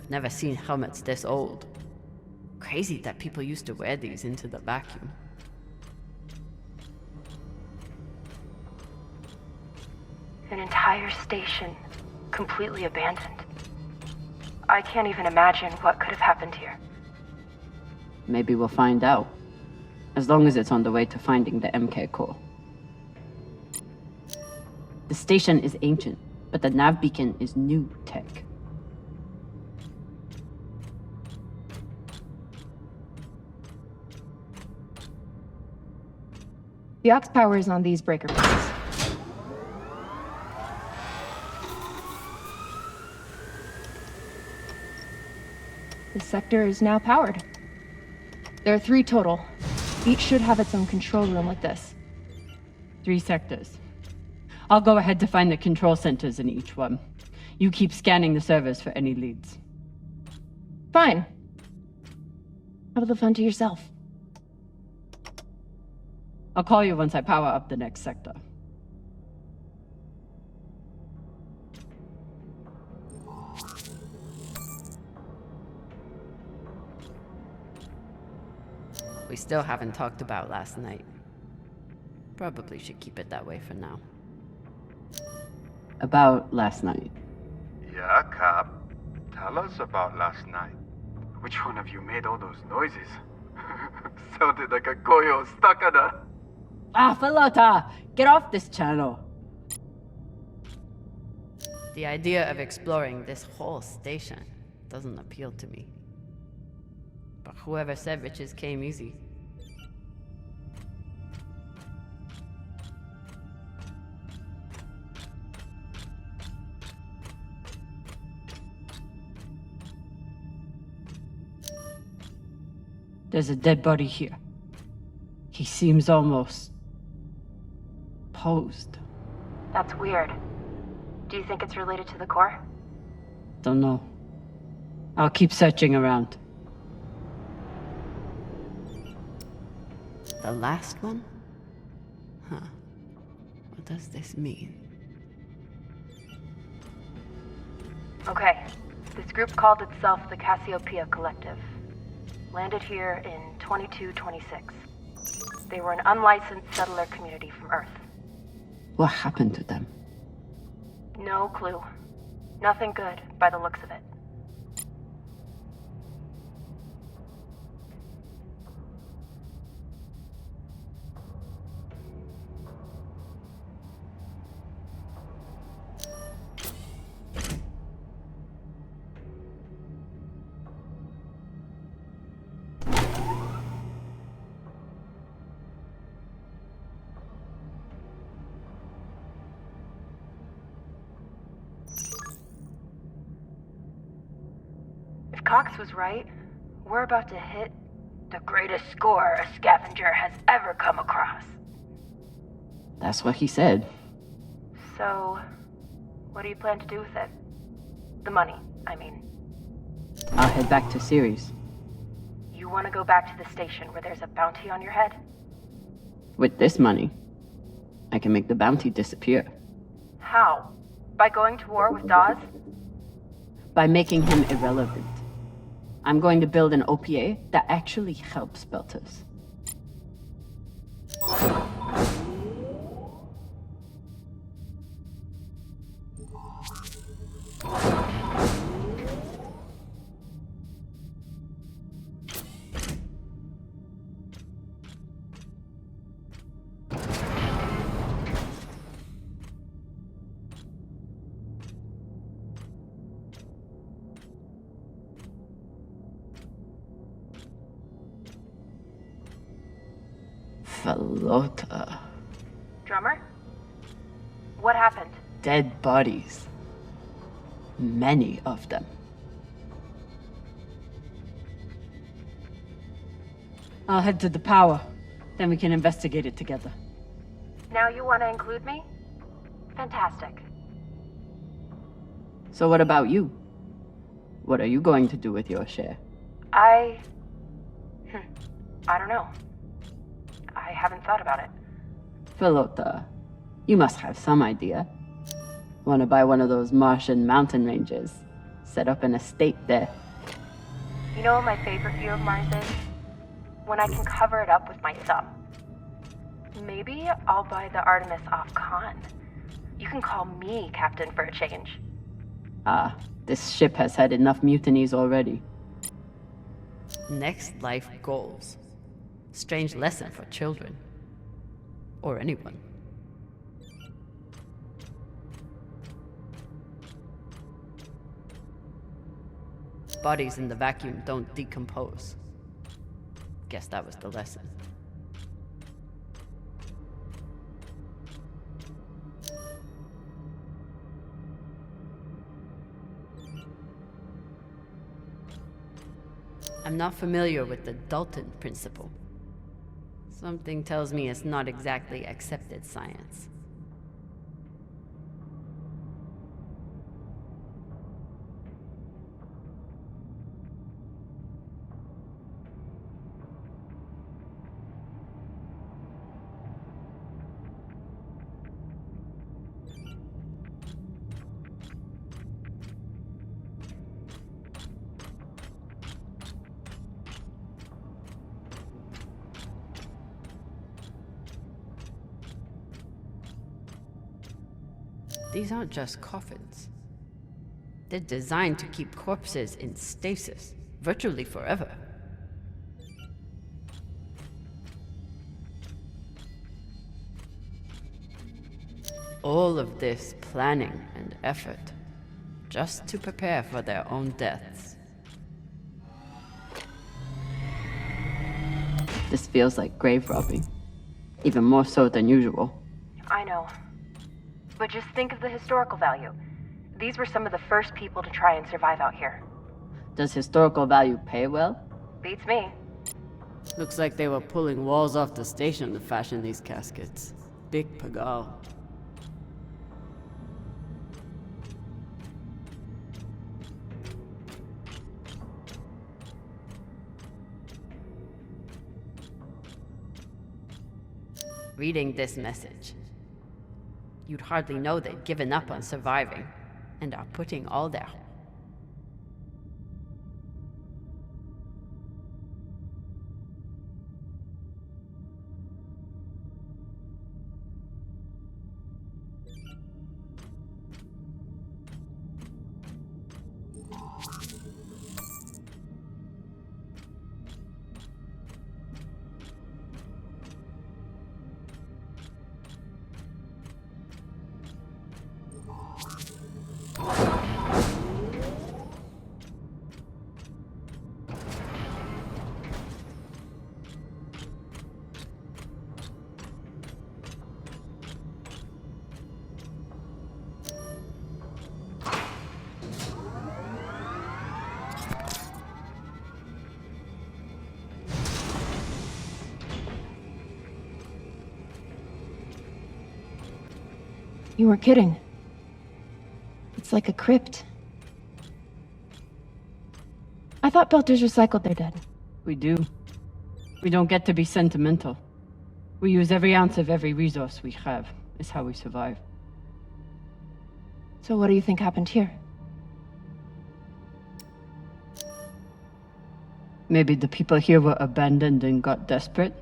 I've never seen helmets this old. Crazy that people used to wear these into the vacuum. An entire station, completely abandoned. I can't even imagine what could have happened here. Maybe we'll find out. As long as it's on the way to finding the MK core. The station is ancient, but the nav beacon is new tech. The aux power is on these breaker plates. This sector is now powered. There are 3 total. Each should have its own control room like this. 3 sectors. I'll go ahead to find the control centers in each one. You keep scanning the servers for any leads. Fine. Have the fun to yourself. I'll call you once I power up the next sector. We still haven't talked about last night. Probably should keep it that way for now. About last night. Yeah, Cap. Tell us about last night. Which one of you made all those noises? Sounded like a koyo stuck on a... Ah, Falota! Get off this channel! The idea of exploring this whole station doesn't appeal to me. But whoever said riches came easy. There's a dead body here. He seems almost... posed. That's weird. Do you think it's related to the core? Don't know. I'll keep searching around. The last one? Huh. What does this mean? Okay. This group called itself the Cassiopeia Collective. Landed here in 2226. They were an unlicensed settler community from Earth. What happened to them? No clue. Nothing good, by the looks of it. Cox was right. We're about to hit the greatest score a scavenger has ever come across. That's what he said. So, what do you plan to do with it? The money, I mean. I'll head back to Series. You want to go back to the station where there's a bounty on your head? With this money, I can make the bounty disappear. How? By going to war with Dawes? By making him irrelevant. I'm going to build an OPA that actually helps Belters. Falota. Drummer? What happened? Dead bodies. Many of them. I'll head to the power. Then we can investigate it together. Now you want to include me? Fantastic. So what about you? What are you going to do with your share? I don't know. I haven't thought about it. Falota, you must have some idea. Want to buy one of those Martian mountain ranges? Set up an estate there. You know what my favorite view of Mars is? When I can cover it up with my thumb. Maybe I'll buy the Artemis off Khan. You can call me captain for a change. Ah, this ship has had enough mutinies already. Next life goals. Strange lesson for children. Or anyone. Bodies in the vacuum don't decompose. Guess that was the lesson. I'm not familiar with the Dalton principle. Something tells me it's not exactly accepted science. These aren't just coffins. They're designed to keep corpses in stasis, virtually forever. All of this planning and effort, just to prepare for their own deaths. This feels like grave robbing. Even more so than usual. I know. But just think of the historical value. These were some of the first people to try and survive out here. Does historical value pay well? Beats me. Looks like they were pulling walls off the station to fashion these caskets. Big pagal. Reading this message, you'd hardly know they've given up on surviving and are putting all their You weren't kidding. It's like a crypt. I thought Belters recycled their dead. We do. We don't get to be sentimental. We use every ounce of every resource we have. It's how we survive. So what do you think happened here? Maybe the people here were abandoned and got desperate.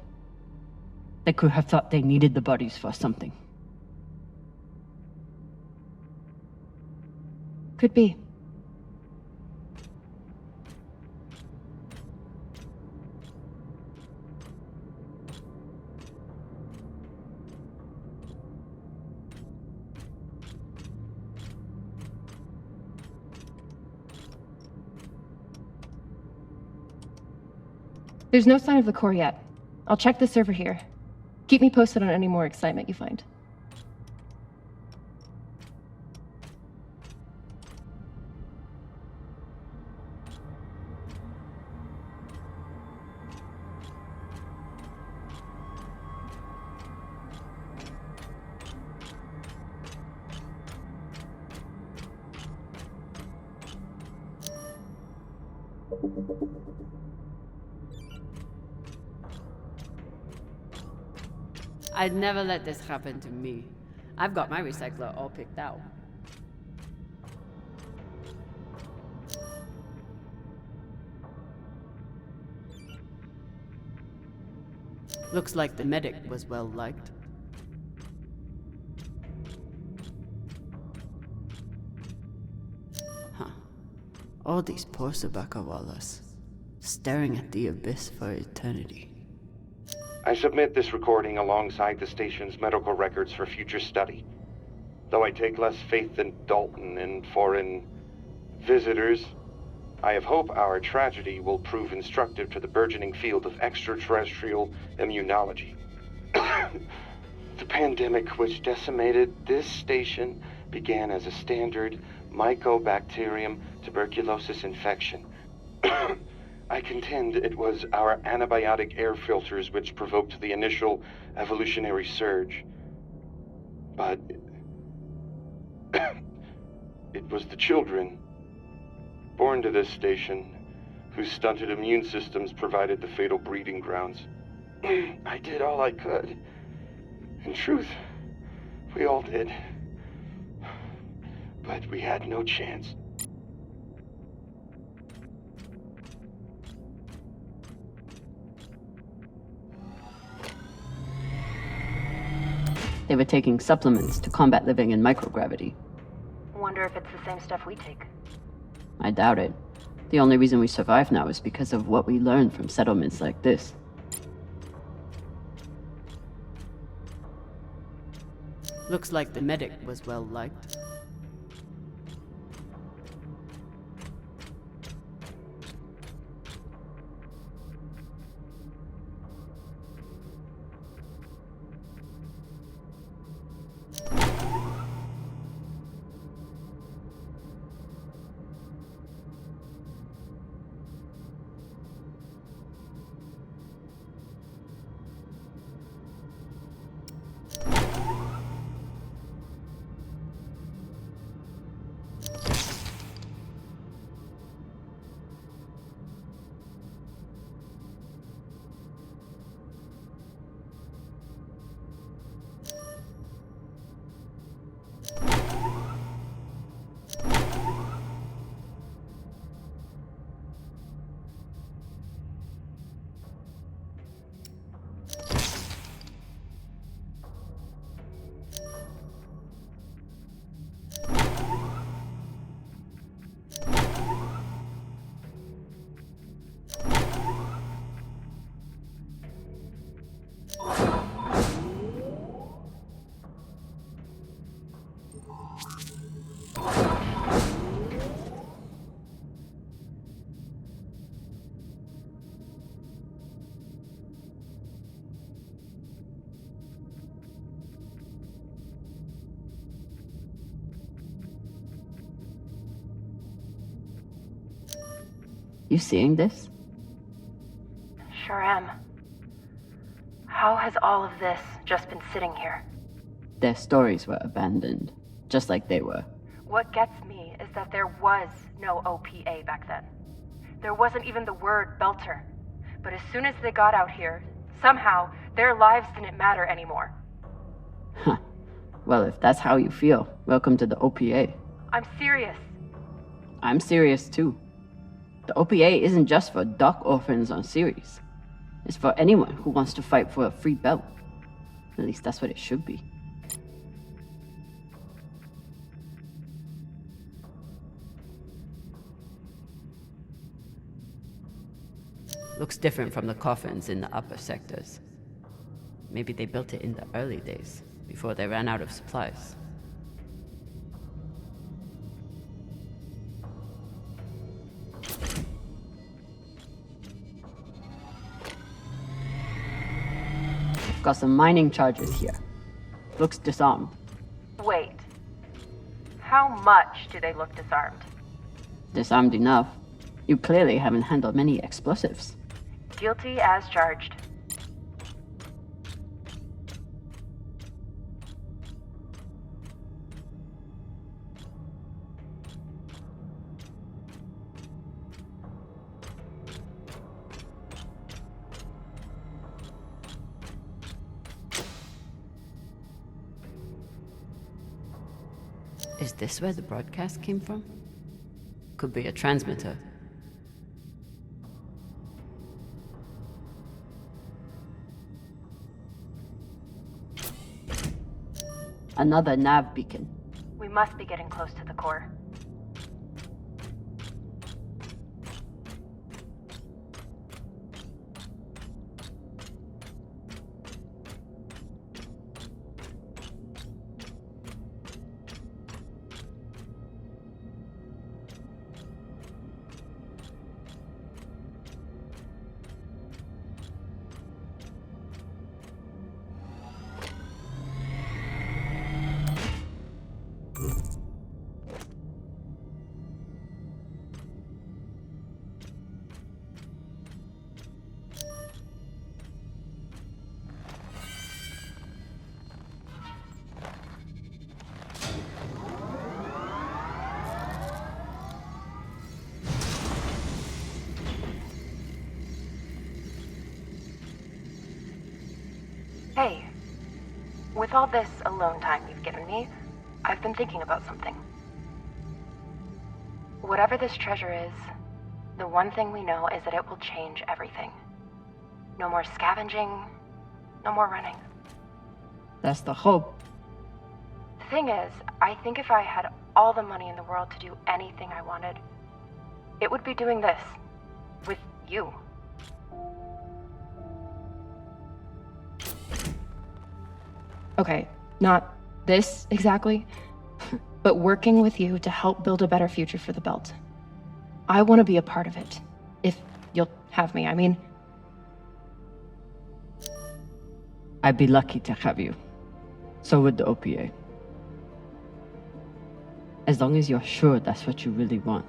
They could have thought they needed the bodies for something. Could be. There's no sign of the core yet. I'll check the server here. Keep me posted on any more excitement you find. I'd never let this happen to me. I've got my recycler all picked out. Looks like the medic was well liked. Huh. All these poor Sabakawalas, staring at the abyss for eternity. I submit this recording alongside the station's medical records for future study. Though I take less faith than Dalton in foreign visitors, I have hope our tragedy will prove instructive to the burgeoning field of extraterrestrial immunology. The pandemic which decimated this station began as a standard Mycobacterium tuberculosis infection. I contend it was our antibiotic air filters which provoked the initial evolutionary surge. But it was the children born to this station whose stunted immune systems provided the fatal breeding grounds. I did all I could. In truth, we all did. But we had no chance. They were taking supplements to combat living in microgravity. Wonder if it's the same stuff we take. I doubt it. The only reason we survive now is because of what we learned from settlements like this. Looks like the medic was well liked. You seeing this? Sure am. How has all of this just been sitting here? Their stories were abandoned, just like they were. What gets me is that there was no OPA back then. There wasn't even the word Belter. But as soon as they got out here, somehow their lives didn't matter anymore. Huh. Well, if that's how you feel, welcome to the OPA. I'm serious. I'm serious too. The OPA isn't just for dock orphans on Ceres. It's for anyone who wants to fight for a free belt. At least that's what it should be. Looks different from the coffins in the upper sectors. Maybe they built it in the early days, before they ran out of supplies. Got some mining charges here. Looks disarmed. Wait. How much do they look disarmed? Disarmed enough. You clearly haven't handled many explosives. Guilty as charged. Is this where the broadcast came from? Could be a transmitter. Another nav beacon. We must be getting close to the core. Hey, with all this alone time you've given me, I've been thinking about something. Whatever this treasure is, the one thing we know is that it will change everything. No more scavenging, no more running. That's the hope. The thing is, I think if I had all the money in the world to do anything I wanted, it would be doing this. With you. Okay, not this exactly, but working with you to help build a better future for the Belt. I want to be a part of it. If you'll have me, I mean. I'd be lucky to have you. So would the OPA. As long as you're sure that's what you really want.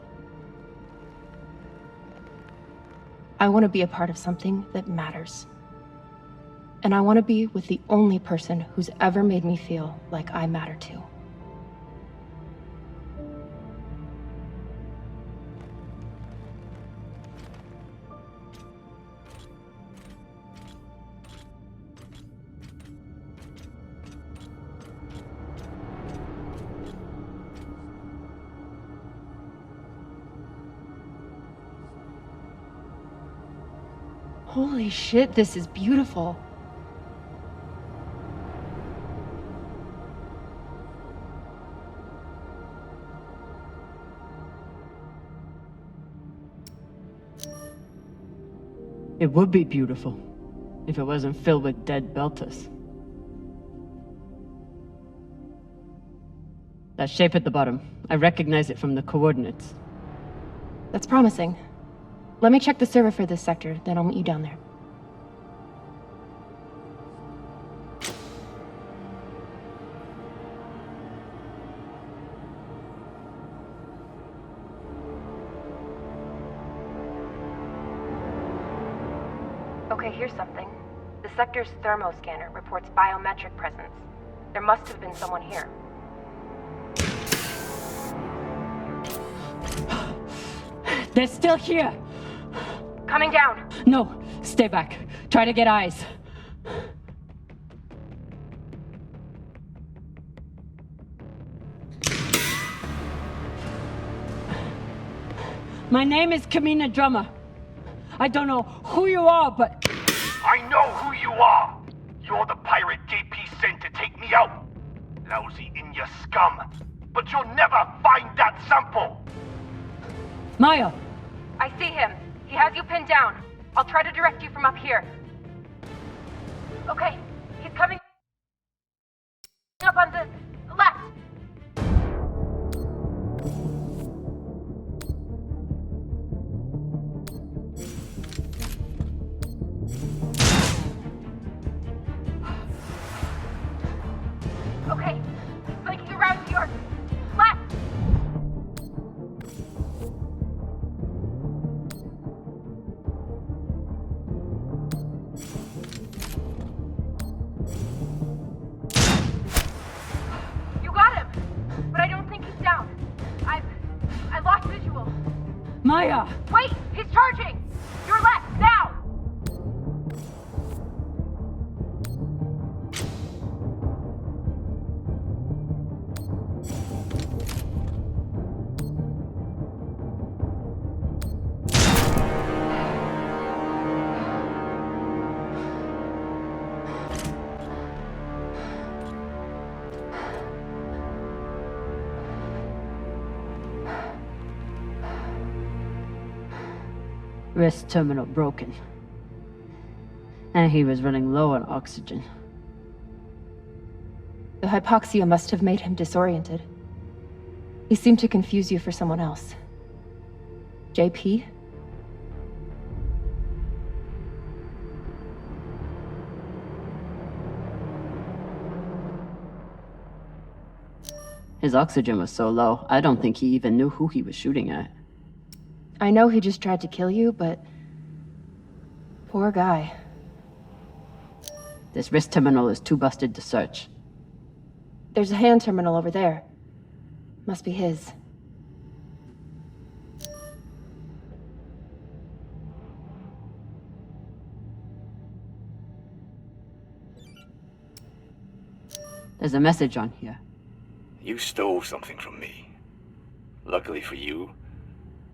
I want to be a part of something that matters. And I want to be with the only person who's ever made me feel like I matter too. Holy shit, this is beautiful. It would be beautiful if it wasn't filled with dead Belters. That shape at the bottom, I recognize it from the coordinates. That's promising. Let me check the server for this sector, then I'll meet you down there. Okay, here's something. The sector's thermoscanner reports biometric presence. There must have been someone here. They're still here! Coming down! No, stay back. Try to get eyes. My name is Camina Drummer. I don't know who you are, but... I know who you are! You're the pirate JP sent to take me out! Lousy in your scum! But you'll never find that sample! Maya! I see him. He has you pinned down. I'll try to direct you from up here. Okay, he's coming up on the left. Okay, flanking around to your left. You got him, but I don't think he's down. I lost visual. Maya! Wait, he's charging. Your left now. Wrist terminal broken. And he was running low on oxygen. The hypoxia must have made him disoriented. He seemed to confuse you for someone else. JP? His oxygen was so low, I don't think he even knew who he was shooting at. I know he just tried to kill you, but... poor guy. This wrist terminal is too busted to search. There's a hand terminal over there. Must be his. There's a message on here. You stole something from me. Luckily for you,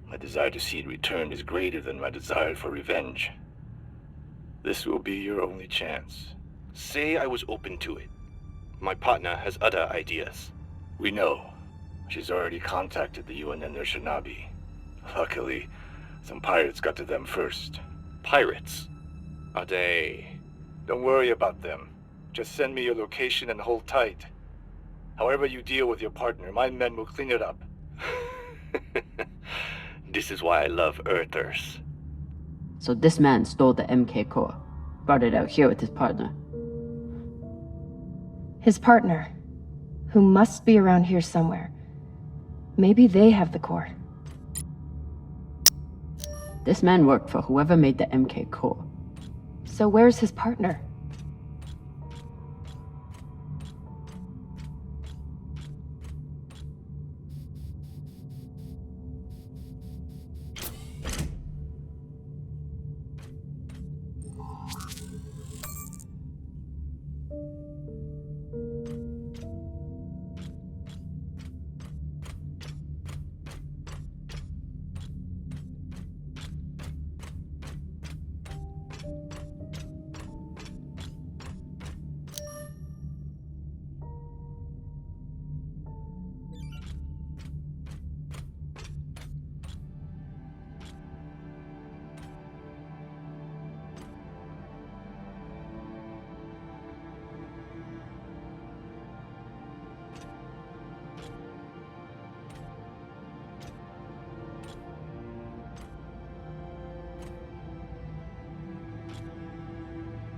my desire to see it returned is greater than my desire for revenge. This will be your only chance. Say I was open to it. My partner has other ideas. We know. She's already contacted the UN and their Shinabi. Luckily, some pirates got to them first. Pirates? Are they... Don't worry about them. Just send me your location and hold tight. However you deal with your partner, my men will clean it up. This is why I love Earthers. So this man stole the MK core, brought it out here with his partner. His partner, who must be around here somewhere. Maybe they have the core. This man worked for whoever made the MK core. So where's his partner?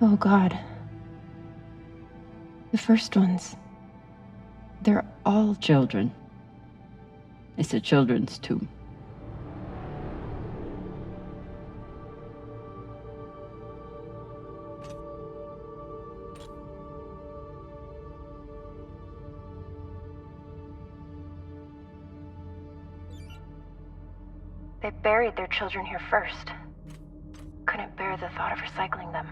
Oh God. The first ones. They're all Children. It's a children's tomb. They buried their children here first. Couldn't bear the thought of recycling them.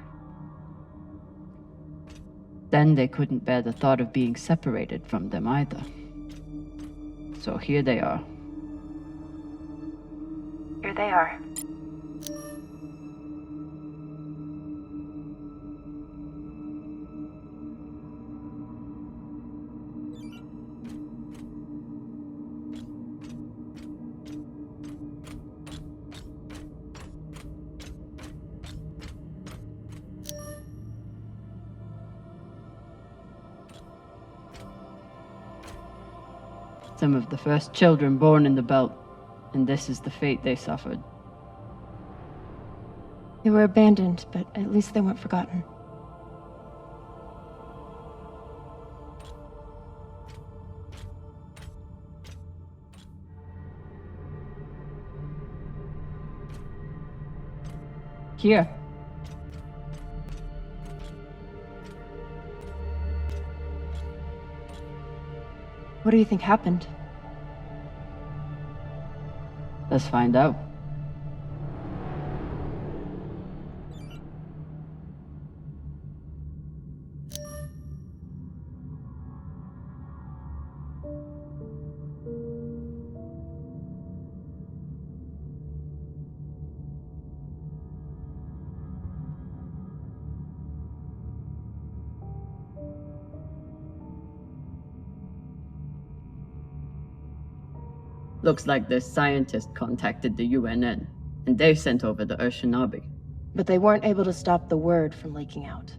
Then they couldn't bear the thought of being separated from them either. So here they are. Here they are. Some of the first children born in the belt, and this is the fate they suffered. They were abandoned, but at least they weren't forgotten. Here. What do you think happened? Let's find out. Looks like this scientist contacted the UNN. And they sent over the Shinobi. But they weren't able to stop the word from leaking out.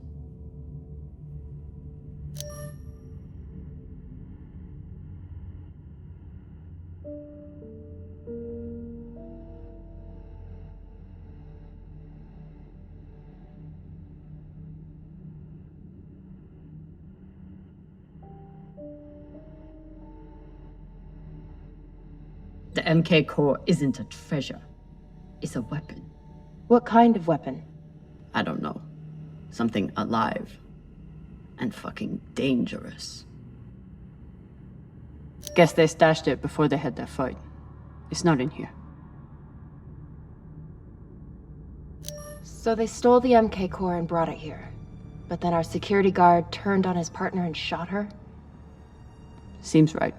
The MK core isn't a treasure. It's a weapon. What kind of weapon? I don't know. Something alive. And fucking dangerous. Guess they stashed it before they had their fight. It's not in here. So they stole the MK core and brought it here. But then our security guard turned on his partner and shot her? Seems right.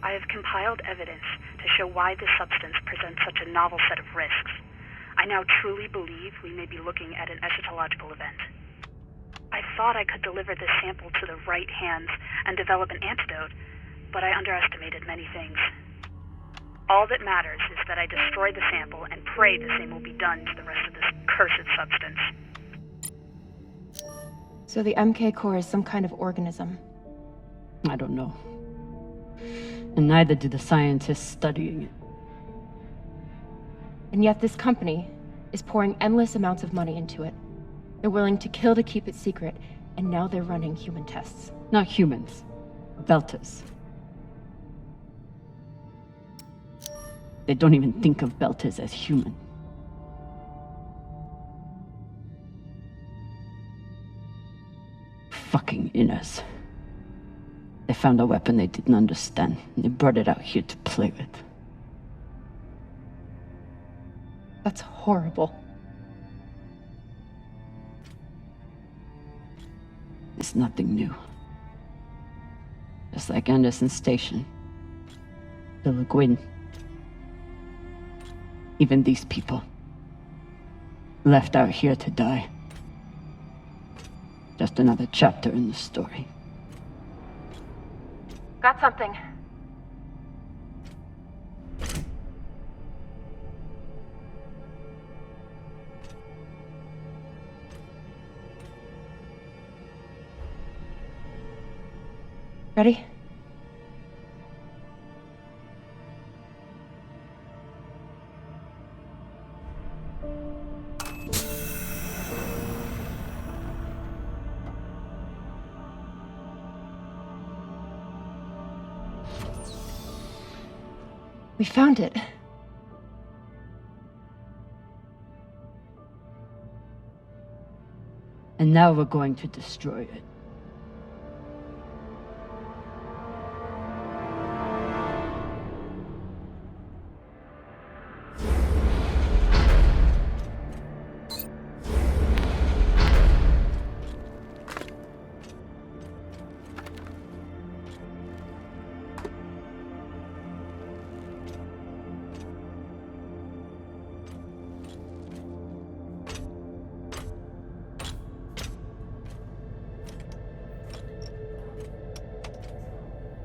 I have compiled evidence to show why this substance presents such a novel set of risks. I now truly believe we may be looking at an eschatological event. I thought I could deliver this sample to the right hands and develop an antidote, but I underestimated many things. All that matters is that I destroy the sample and pray the same will be done to the rest of this cursed substance. So the MK core is some kind of organism. I don't know. And neither do the scientists studying it. And yet this company is pouring endless amounts of money into it. They're willing to kill to keep it secret, and now they're running human tests. Not humans. Belters. They don't even think of Belters as human. Fucking inners. They found a weapon they didn't understand, and they brought it out here to play with. That's horrible. It's nothing new. Just like Anderson Station. The Lagoon. Even these people. Left out here to die. Just another chapter in the story. Got something. Ready? We found it. And now we're going to destroy it.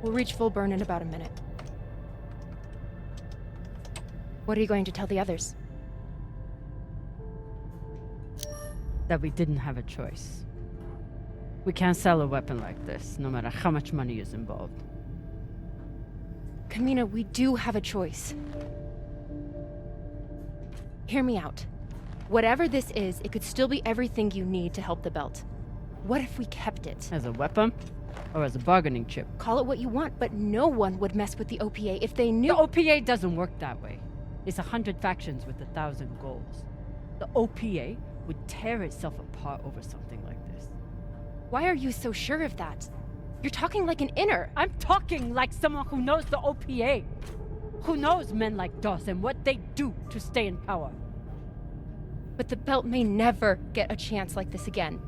We'll reach full burn in about a minute. What are you going to tell the others? That we didn't have a choice. We can't sell a weapon like this, no matter how much money is involved. Camina, we do have a choice. Hear me out. Whatever this is, it could still be everything you need to help the Belt. What if we kept it? As a weapon? Or as a bargaining chip? Call it what you want, but no one would mess with the OPA if they knew— The OPA doesn't work that way. It's 100 factions with 1,000 goals. The OPA would tear itself apart over something like this. Why are you so sure of that? You're talking like an inner. I'm talking like someone who knows the OPA. Who knows men like Doss and what they do to stay in power. But the Belt may never get a chance like this again.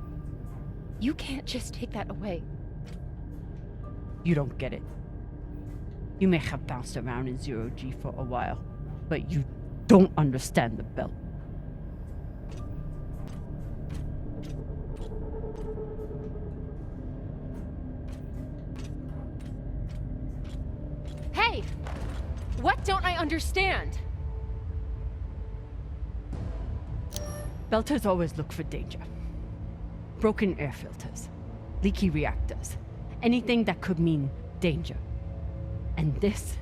You can't just take that away. You don't get it. You may have bounced around in zero-G for a while, but you don't understand the Belt. Hey! What don't I understand. Belters always look for danger. Broken air filters, leaky reactors, anything that could mean danger. And this...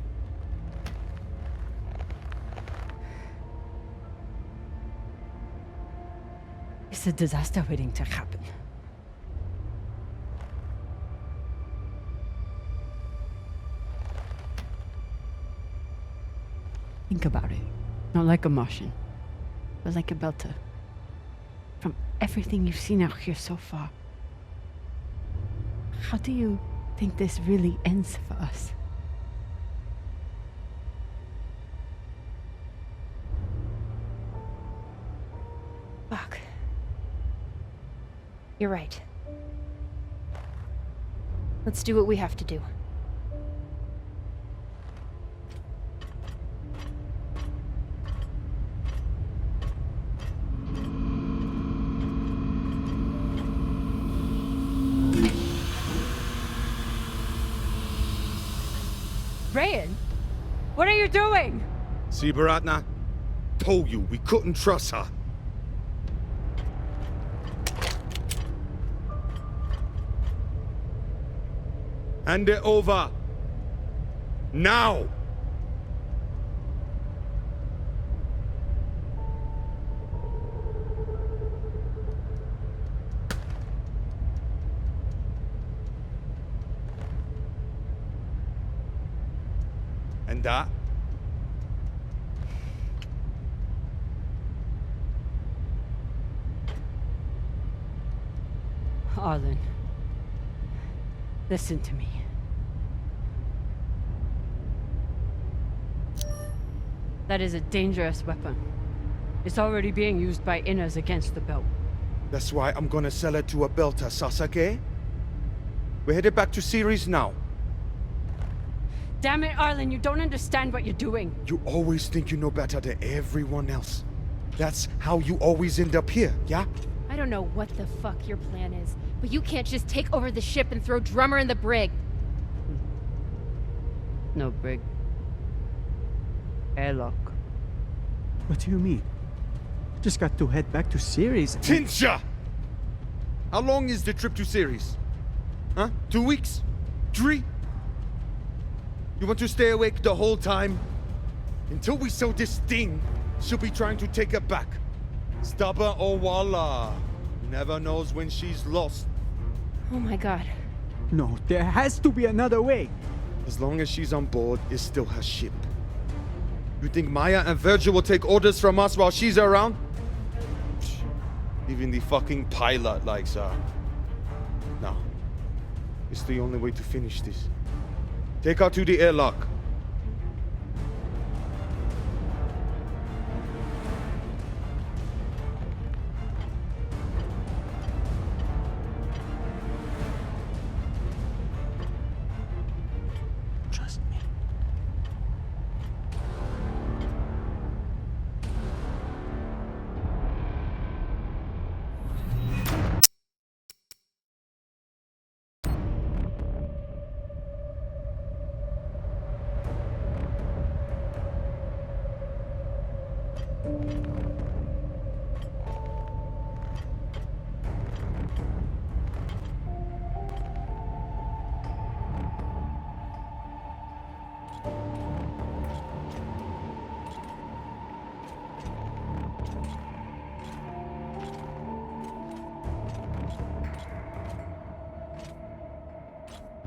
it's a disaster waiting to happen. Think about it. Not like a Martian, but like a Belter. From everything you've seen out here so far, how do you think this really ends for us? Fuck. You're right. Let's do what we have to do. Rayan, what are you doing? See, Baratna? Told you we couldn't trust her. Hand it over. Now! And that? Arlen, listen to me. That is a dangerous weapon. It's already being used by inners against the belt. That's why I'm gonna sell it to a Belter, Sasake. We're headed back to Ceres now. Damn it, Arlen, you don't understand what you're doing. You always think you know better than everyone else. That's how you always end up here, yeah? I don't know what the fuck your plan is, but you can't just take over the ship and throw Drummer in the brig. No brig. Airlock. What do you mean? Just got to head back to Ceres. Tinsha! How long is the trip to Ceres? Huh? 2 weeks? 3? You want to stay awake the whole time? Until we sell this thing, she'll be trying to take it back. Stubborn or walla. Never knows when she's lost. Oh my god. No, there has to be another way. As long as she's on board, it's still her ship. You think Maya and Virgil will take orders from us while she's around? Even the fucking pilot likes her. No. It's the only way to finish this. Take her to the airlock. Trust me.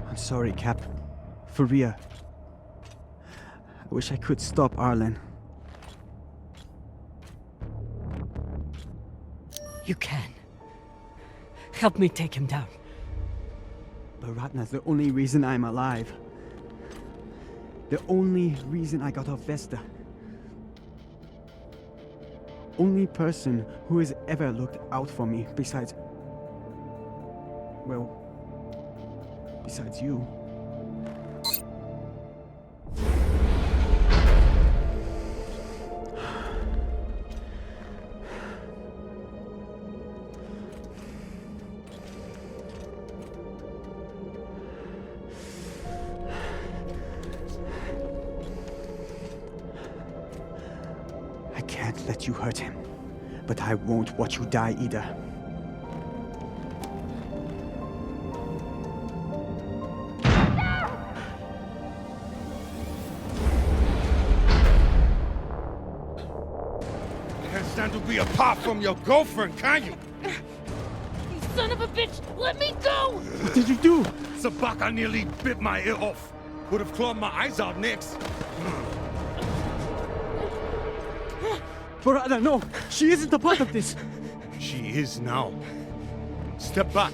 I'm sorry, Cap. For real. I wish I could stop Arlen. You can. Help me take him down. But Ratna's the only reason I'm alive. The only reason I got off Vesta. Only person who has ever looked out for me besides... well... besides you. can't let you hurt him, but I won't watch you die either. Can't stand to be apart from your girlfriend, can you? You son of a bitch! Let me go! What did you do? Sabaka nearly bit my ear off. Would have clawed my eyes out next. Barada, no! She isn't a part of this! She is now. Step back.